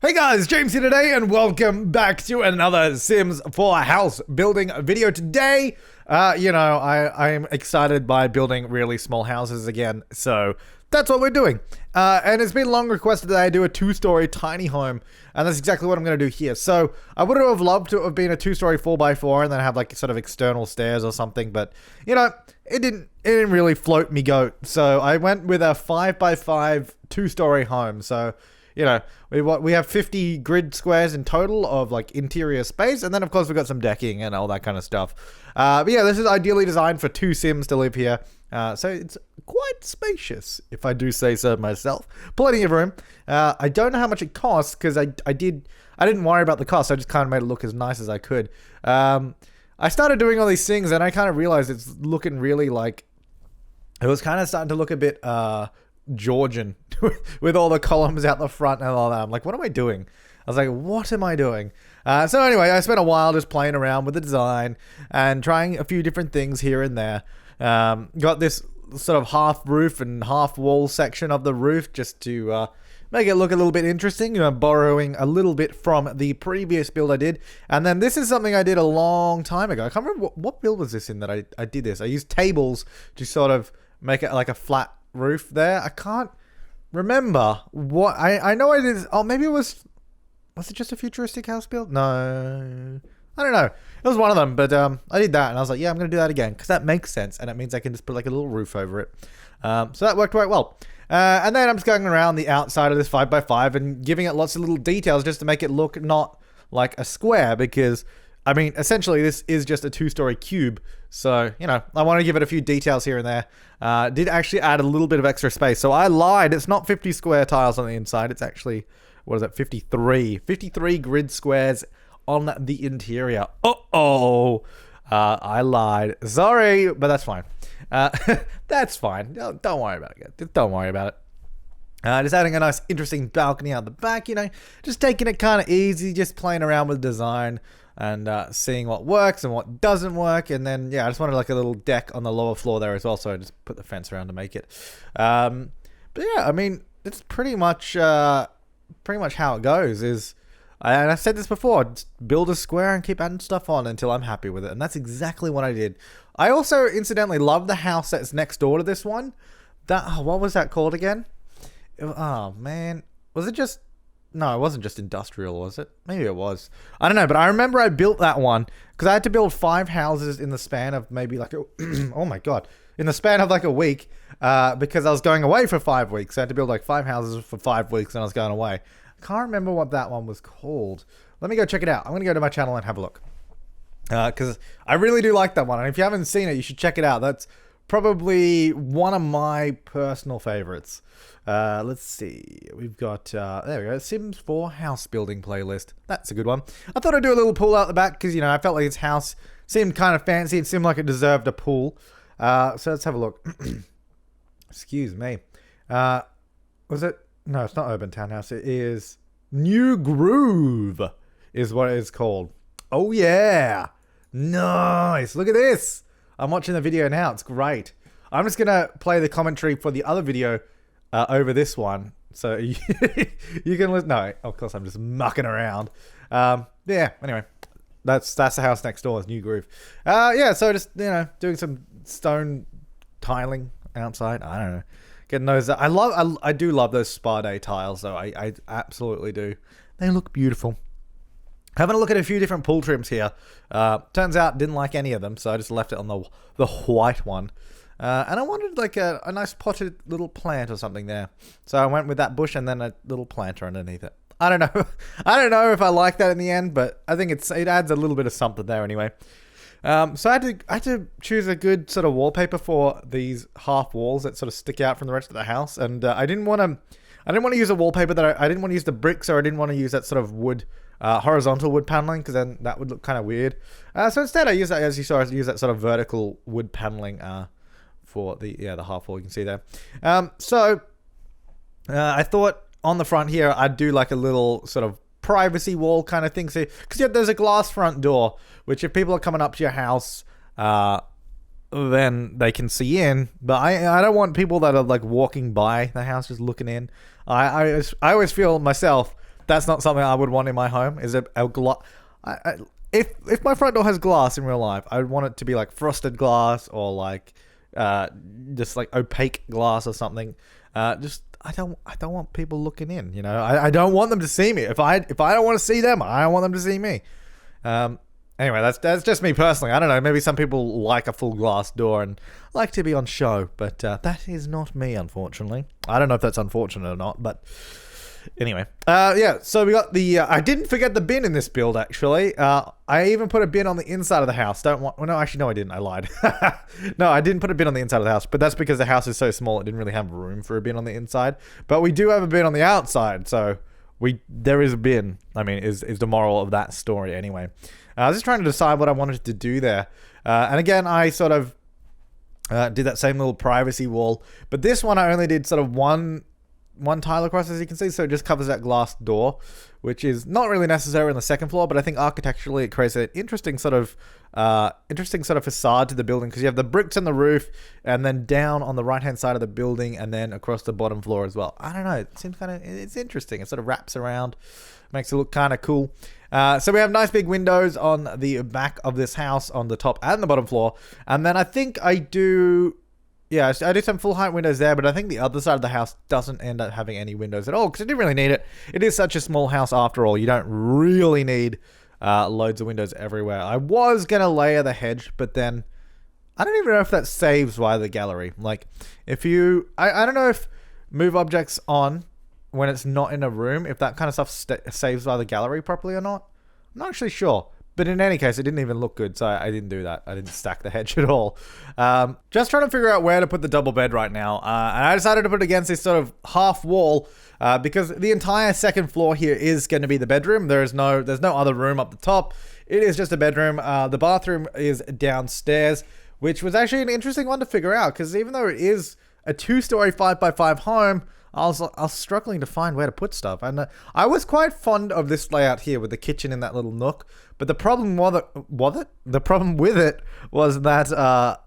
Hey guys, James here today and welcome back to another Sims 4 house building video. Today, I am excited by building really small houses again, so that's what we're doing. And it's been long requested that I do a 2-story tiny home, and that's exactly what I'm going to do here. So I would have loved to have been a 2-story 4x4 and then have like sort of external stairs or something, but it didn't really float me goat. So I went with a 5x5 2-story home. So we have 50 grid squares in total of like interior space, and then of course we've got some decking and all that kind of stuff. But yeah, this is ideally designed for 2 Sims to live here, so it's quite spacious, if I do say so myself. Plenty of room. I don't know how much it costs because I didn't worry about the cost. I just kind of made it look as nice as I could. I started doing all these things and I kind of realized it's looking really like, it was kind of starting to look a bit Georgian with all the columns out the front and all that. I'm like, what am I doing? I was like, what am I doing? So anyway, I spent a while just playing around with the design and trying a few different things here and there. Got this sort of half roof and half wall section of the roof just to make it look a little bit interesting, borrowing a little bit from the previous build I did. And then this is something I did a long time ago. I can't remember what build was this in that I did this. I used tables to sort of make it like a flat roof there. I can't remember what I know I did. Oh, maybe it was it just a futuristic house build? No, I don't know. It was one of them, but I did that and I was like, yeah, I'm gonna do that again because that makes sense and it means I can just put like a little roof over it. So that worked quite well. And then I'm just going around the outside of this 5x5 and giving it lots of little details just to make it look not like a square, because I mean, essentially, this is just a 2-story cube. So, I want to give it a few details here and there. Did actually add a little bit of extra space. So I lied. It's not 50 square tiles on the inside. It's actually, 53? 53 grid squares on the interior. Uh-oh. I lied. Sorry, but that's fine. That's fine. Don't worry about it. Just don't worry about it. Just adding a nice, interesting balcony out the back, just taking it kind of easy, just playing around with design and seeing what works and what doesn't work. And then, yeah, I just wanted like a little deck on the lower floor there as well, so I just put the fence around to make it. But yeah, I mean, it's pretty much how it goes. And I said this before, just build a square and keep adding stuff on until I'm happy with it. And that's exactly what I did. I also, incidentally, love the house that's next door to this one. What was that called again? Oh, man. Was it just... No, it wasn't just industrial, was it? Maybe it was. I don't know, but I remember I built that one because I had to build 5 houses in the span of maybe like oh my god, in the span of like a week, because I was going away for 5 weeks. I had to build like 5 houses for 5 weeks and I was going away. I can't remember what that one was called. Let me go check it out. I'm going to go to my channel and have a look. Because I really do like that one. And if you haven't seen it, you should check it out. That's probably one of my personal favorites. Let's see. We've got, there we go, Sims 4 house building playlist. That's a good one. I thought I'd do a little pool out the back because, I felt like this house seemed kind of fancy. It seemed like it deserved a pool. So let's have a look. Excuse me. Was it? No, it's not Urban Townhouse. It is New Groove is what it is called. Oh, yeah. Nice. Look at this. I'm watching the video now. It's great. I'm just going to play the commentary for the other video over this one. So you can listen. No, of course, I'm just mucking around. Yeah, anyway. That's the house next door. It's New Groove. Yeah, so just, doing some stone tiling outside. I don't know. Getting those. I do love those spa day tiles, though. I absolutely do. They look beautiful. Having a look at a few different pool trims here. Turns out didn't like any of them, so I just left it on the white one. And I wanted like a nice potted little plant or something there. So I went with that bush and then a little planter underneath it. I don't know. I don't know if I like that in the end, but I think it adds a little bit of something there anyway. So I had to choose a good sort of wallpaper for these half walls that sort of stick out from the rest of the house. And I didn't want to use a wallpaper that I didn't want to use the bricks, or I didn't want to use that sort of wood, horizontal wood paneling, because then that would look kind of weird. So instead I used that, as you saw, I used that sort of vertical wood paneling for the half wall you can see there. So I thought on the front here I'd do like a little sort of privacy wall kind of thing, so because there's a glass front door, which if people are coming up to your house, then they can see in. But I don't want people that are like walking by the house just looking in. I always feel myself that's not something I would want in my home. Is a glass. If my front door has glass in real life, I would want it to be like frosted glass or like just like opaque glass or something. Just I don't want people looking in. You know, I don't want them to see me. If I don't want to see them, I don't want them to see me. Anyway, that's just me personally. I don't know. Maybe some people like a full glass door and like to be on show, but that is not me, unfortunately. I don't know if that's unfortunate or not, but anyway. Yeah, so we got the... I didn't forget the bin in this build, actually. I even put a bin on the inside of the house. Well, no, actually, no, I didn't. I lied. No, I didn't put a bin on the inside of the house, but that's because the house is so small, it didn't really have room for a bin on the inside. But we do have a bin on the outside, so there is a bin. I mean, is the moral of that story anyway. I was just trying to decide what I wanted to do there. And again, I sort of did that same little privacy wall. But this one, I only did sort of one tile across, as you can see. So it just covers that glass door, which is not really necessary on the second floor. But I think architecturally, it creates an interesting sort of facade to the building. Because you have the bricks on the roof, and then down on the right-hand side of the building, and then across the bottom floor as well. I don't know. It seems it's interesting. It sort of wraps around. Makes it look kind of cool. So we have nice big windows on the back of this house on the top and the bottom floor. And then I think I do some full height windows there, but I think the other side of the house doesn't end up having any windows at all because I didn't really need it. It is such a small house after all. You don't really need loads of windows everywhere. I was going to layer the hedge, but then I don't even know if that saves via the gallery. Like if you... I don't know if move objects on when it's not in a room, if that kind of stuff saves by the gallery properly or not. I'm not actually sure. But in any case, it didn't even look good, so I didn't do that. I didn't stack the hedge at all. Just trying to figure out where to put the double bed right now. And I decided to put it against this sort of half wall because the entire second floor here is going to be the bedroom. There's no other room up the top. It is just a bedroom. The bathroom is downstairs, which was actually an interesting one to figure out because even though it is a 2-story 5x5 home, I was struggling to find where to put stuff. And I was quite fond of this layout here with the kitchen in that little nook. But the problem with it was that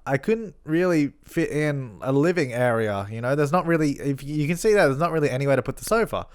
I couldn't really fit in a living area. You know, there's not really, if you can see that, there's not really anywhere to put the sofa.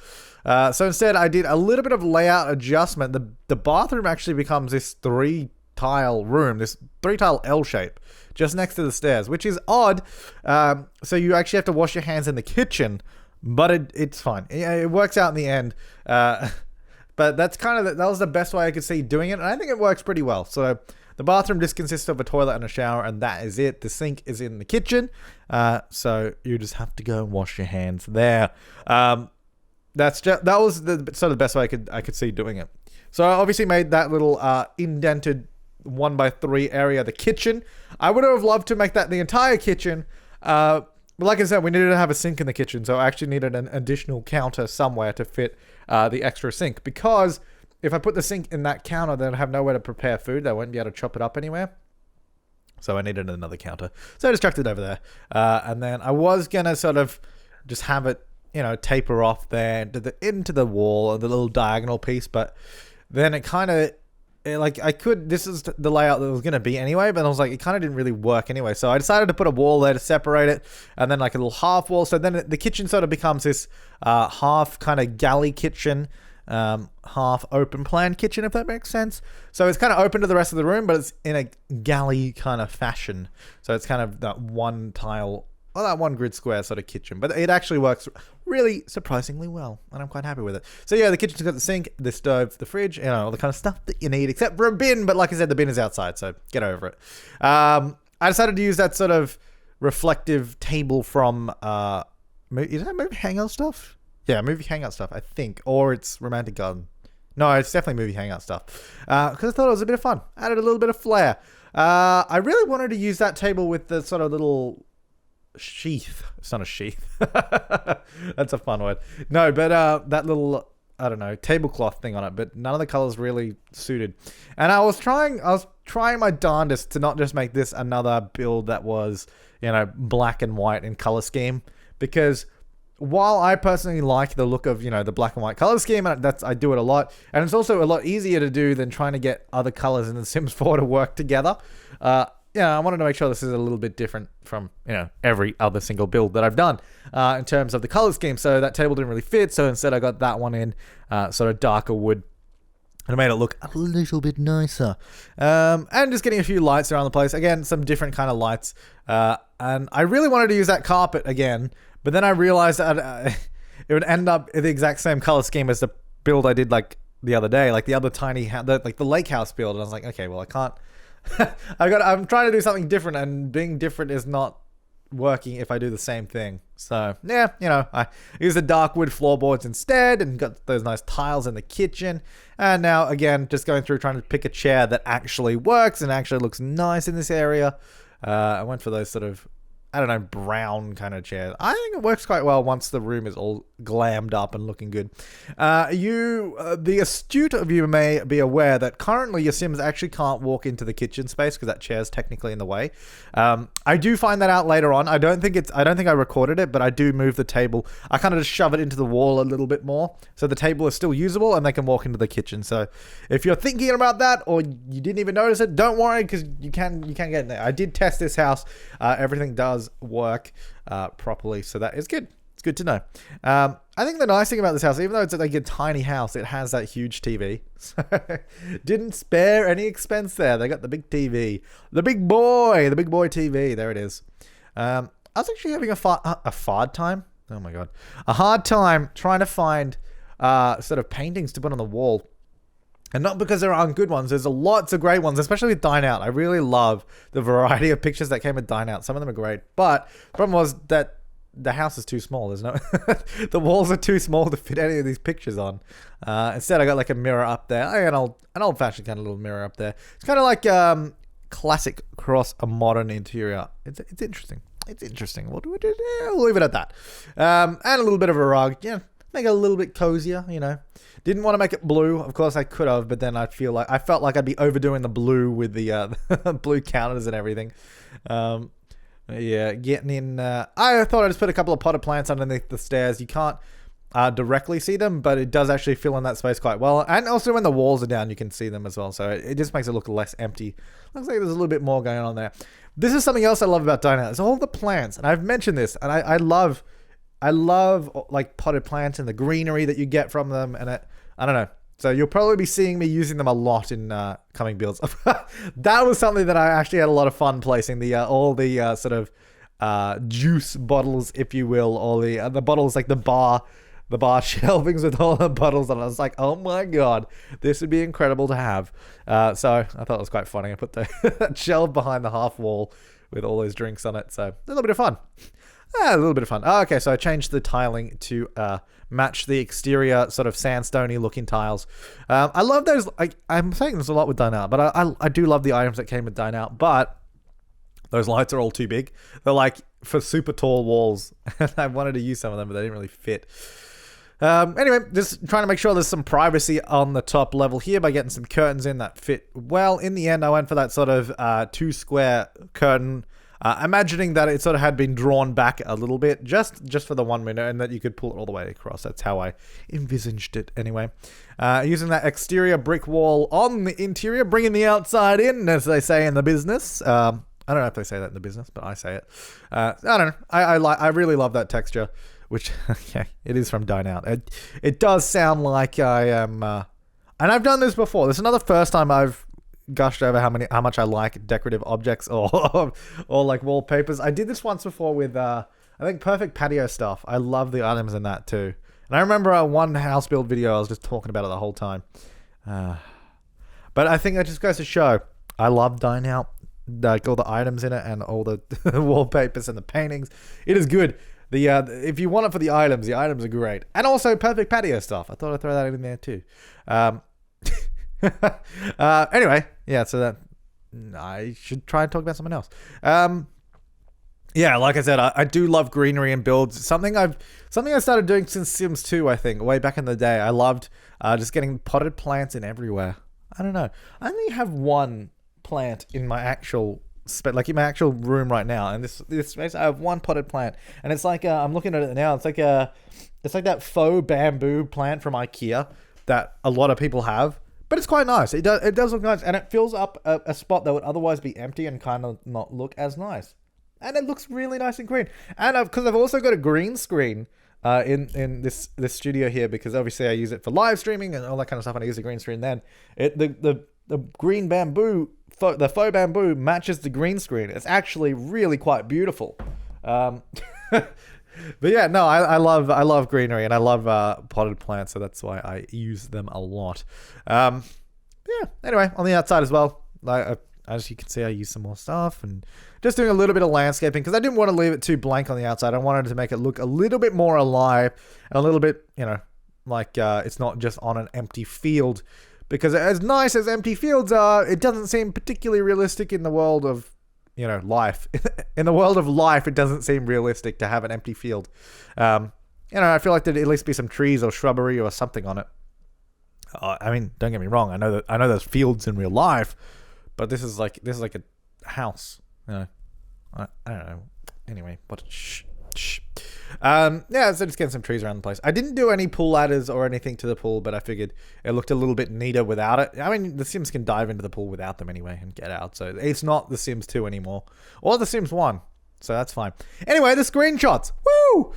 So instead, I did a little bit of layout adjustment. The bathroom actually becomes this 3-tile room, this 3-tile L shape, just next to the stairs, which is odd. So you actually have to wash your hands in the kitchen. But it's fine. It works out in the end. But that's kind of that was the best way I could see doing it, and I think it works pretty well. So the bathroom just consists of a toilet and a shower, and that is it. The sink is in the kitchen, so you just have to go and wash your hands there. That was the sort of the best way I could see doing it. So I obviously made that little indented 1x3 area the kitchen. I would have loved to make that the entire kitchen. But like I said, we needed to have a sink in the kitchen, so I actually needed an additional counter somewhere to fit the extra sink. Because if I put the sink in that counter, then I'd have nowhere to prepare food. I wouldn't be able to chop it up anywhere. So I needed another counter. So I just chucked it over there. And then I was going to sort of just have it, taper off there into the wall, the little diagonal piece. But then it kind of... this is the layout that was going to be anyway, but I was like, it kind of didn't really work anyway. So I decided to put a wall there to separate it, and then like a little half wall. So then the kitchen sort of becomes this half kind of galley kitchen, half open plan kitchen, if that makes sense. So it's kind of open to the rest of the room, but it's in a galley kind of fashion. So it's kind of that one tile, or that one grid square sort of kitchen, but it actually works really surprisingly well, and I'm quite happy with it. So yeah, the kitchen's got the sink, the stove, the fridge, all the kind of stuff that you need, except for a bin, but like I said, the bin is outside, so get over it. I decided to use that sort of reflective table from, is that movie hangout stuff? Yeah, movie hangout stuff, I think, or it's Romantic Garden. No, it's definitely movie hangout stuff, because I thought it was a bit of fun, added a little bit of flair. I really wanted to use that table with the sort of little... sheath. It's not a sheath. That's a fun word. No, but that little, I don't know, tablecloth thing on it, but none of the colors really suited. And I was trying my darndest to not just make this another build that was, black and white in color scheme, because while I personally like the look of, the black and white color scheme, and I do it a lot, and it's also a lot easier to do than trying to get other colors in The Sims 4 to work together. I wanted to make sure this is a little bit different from, every other single build that I've done in terms of the color scheme. So that table didn't really fit. So instead I got that one in sort of darker wood. And it made it look a little bit nicer. And just getting a few lights around the place. Again, some different kind of lights. And I really wanted to use that carpet again. But then I realized that it would end up in the exact same color scheme as the build I did like the other day. Like the other tiny, like the lake house build. And I was like, okay, well, I can't. I'm trying to do something different. And being different is not working if I do the same thing. So yeah, I used the dark wood floorboards instead and got those nice tiles in the kitchen. And now again, just going through trying to pick a chair that actually works and actually looks nice in this area. I went for those sort of, I don't know, brown kind of chairs. I think it works quite well once the room is all glammed up and looking good. The astute of you may be aware that currently your Sims actually can't walk into the kitchen space because that chair's technically in the way. I do find that out later on. I don't think I recorded it, but I do move the table. I kind of just shove it into the wall a little bit more, so the table is still usable and they can walk into the kitchen. So if you're thinking about that or you didn't even notice it, don't worry, because you can get in there. I did test this house. Everything does work properly, so that is good. It's good to know. I think the nice thing about this house, even though it's like a tiny house, it has that huge TV. So didn't spare any expense there. They got the big TV, the big boy TV. There it is. I was actually having a hard time. Oh my god, a hard time trying to find sort of paintings to put on the wall. And not because there aren't good ones. There's lots of great ones, especially with Dine Out. I really love the variety of pictures that came with Dine Out. Some of them are great. But the problem was that the house is too small. There's no... the walls are too small to fit any of these pictures on. Instead, I got like a mirror up there. An old-fashioned kind of little mirror up there. It's kind of like classic cross a modern interior. It's interesting. It's interesting. We'll leave it at that. And a little bit of a rug. Yeah, make it a little bit cozier, Didn't want to make it blue. Of course, I could have, but then I felt like I'd be overdoing the blue with the blue counters and everything. Yeah, getting in. I thought I'd just put a couple of potted plants underneath the stairs. You can't directly see them, but it does actually fill in that space quite well. And also when the walls are down, you can see them as well. So it just makes it look less empty. Looks like there's a little bit more going on there. This is something else I love about Dine Out. It's all the plants, and I've mentioned this, and I love like potted plants and the greenery that you get from them, and I don't know. So you'll probably be seeing me using them a lot in coming builds. That was something that I actually had a lot of fun placing, all the sort of juice bottles, if you will, or the bottles like the bar shelvings with all the bottles, and I was like, oh my god, this would be incredible to have. So I thought it was quite funny. I put that shelf behind the half wall with all those drinks on it. So a little bit of fun. A little bit of fun. Okay, so I changed the tiling to match the exterior sort of sandstone-y looking tiles. I love those. I'm saying this a lot with Dine Out, but I do love the items that came with Dine Out, but those lights are all too big. They're like for super tall walls. I wanted to use some of them, but they didn't really fit. Anyway, just trying to make sure there's some privacy on the top level here by getting some curtains in that fit well. In the end, I went for that sort of 2 square curtain, imagining that it sort of had been drawn back a little bit just for the 1 minute, and that you could pull it all the way across. That's how I envisaged it anyway. Using that exterior brick wall on the interior, bringing the outside in, as they say in the business. I don't know if they say that in the business, but I say it. I don't know. I really love that texture, which okay, it is from Dine Out. It does sound like I am, and I've done this before. This is not the first time I've gushed over how much I like decorative objects or like wallpapers. I did this once before with I think Perfect Patio stuff. I love the items in that too. And I remember one house build video I was just talking about it the whole time. But I think that just goes to show I love Dine Out, like all the items in it and all the wallpapers and the paintings. It is good. If you want it for the items are great. And also Perfect Patio stuff. I thought I'd throw that in there too. Anyway, yeah, so that I should try and talk about something else. Yeah, like I said, I do love greenery and builds. Something I started doing since Sims 2, I think, way back in the day. I loved just getting potted plants in everywhere. I don't know. I only have one plant in my actual like in my actual room right now, and this space I have one potted plant, and it's like I'm looking at it now. It's like that faux bamboo plant from IKEA that a lot of people have. But it's quite nice. It does look nice, and it fills up a spot that would otherwise be empty and kind of not look as nice. And it looks really nice and green. And because I've also got a green screen in this studio here, because obviously I use it for live streaming and all that kind of stuff, and I use a green screen then. The green bamboo, the faux bamboo matches the green screen. It's actually really quite beautiful. But yeah, no, I love greenery, and I love potted plants, so that's why I use them a lot. Yeah, anyway, on the outside as well, as you can see, I use some more stuff, and just doing a little bit of landscaping, because I didn't want to leave it too blank on the outside. I wanted to make it look a little bit more alive, and a little bit, like it's not just on an empty field, because as nice as empty fields are, it doesn't seem particularly realistic in the world of life. In the world of life, it doesn't seem realistic to have an empty field. I feel like there'd at least be some trees or shrubbery or something on it. I mean, don't get me wrong. I know there's fields in real life, but this is like a house. I don't know. Anyway, shh. Yeah, so just getting some trees around the place. I didn't do any pool ladders or anything to the pool, but I figured it looked a little bit neater without it. I mean, the Sims can dive into the pool without them anyway and get out, so it's not The Sims 2 anymore. Or The Sims 1. So that's fine. Anyway, the screenshots. Woo!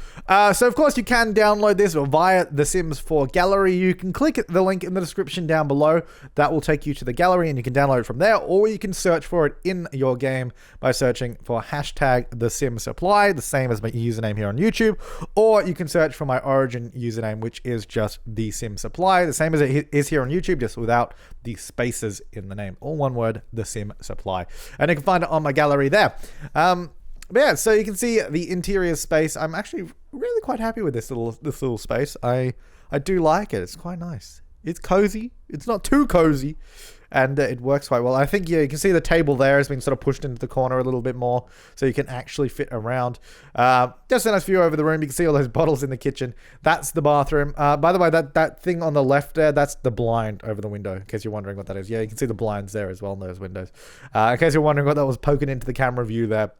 So, of course, you can download this via the Sims 4 gallery. You can click the link in the description down below. That will take you to the gallery, and you can download it from there. Or you can search for it in your game by searching for hashtag #TheSimSupply, the same as my username here on YouTube. Or you can search for my origin username, which is just TheSimSupply, the same as it is here on YouTube, just without the spaces in the name. All one word, TheSimSupply. And you can find it on my gallery there. But yeah, so you can see the interior space. I'm actually really quite happy with this little space. I do like it. It's quite nice. It's cozy. It's not too cozy, and it works quite well. I think you can see the table there has been sort of pushed into the corner a little bit more, so you can actually fit around. Just a nice view over the room. You can see all those bottles in the kitchen. That's the bathroom. By the way, that thing on the left there, that's the blind over the window, in case you're wondering what that is. Yeah, you can see the blinds there as well in those windows. In case you're wondering what that was poking into the camera view there.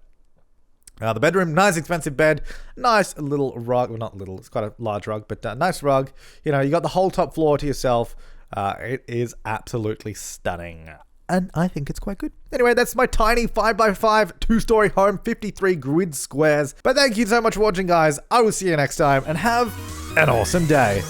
The bedroom, nice expensive bed, nice little rug, well not little, it's quite a large rug, but nice rug. You got the whole top floor to yourself. It is absolutely stunning. And I think it's quite good. Anyway, that's my tiny 5x5 two-story home, 53 grid squares. But thank you so much for watching, guys. I will see you next time, and have an awesome day.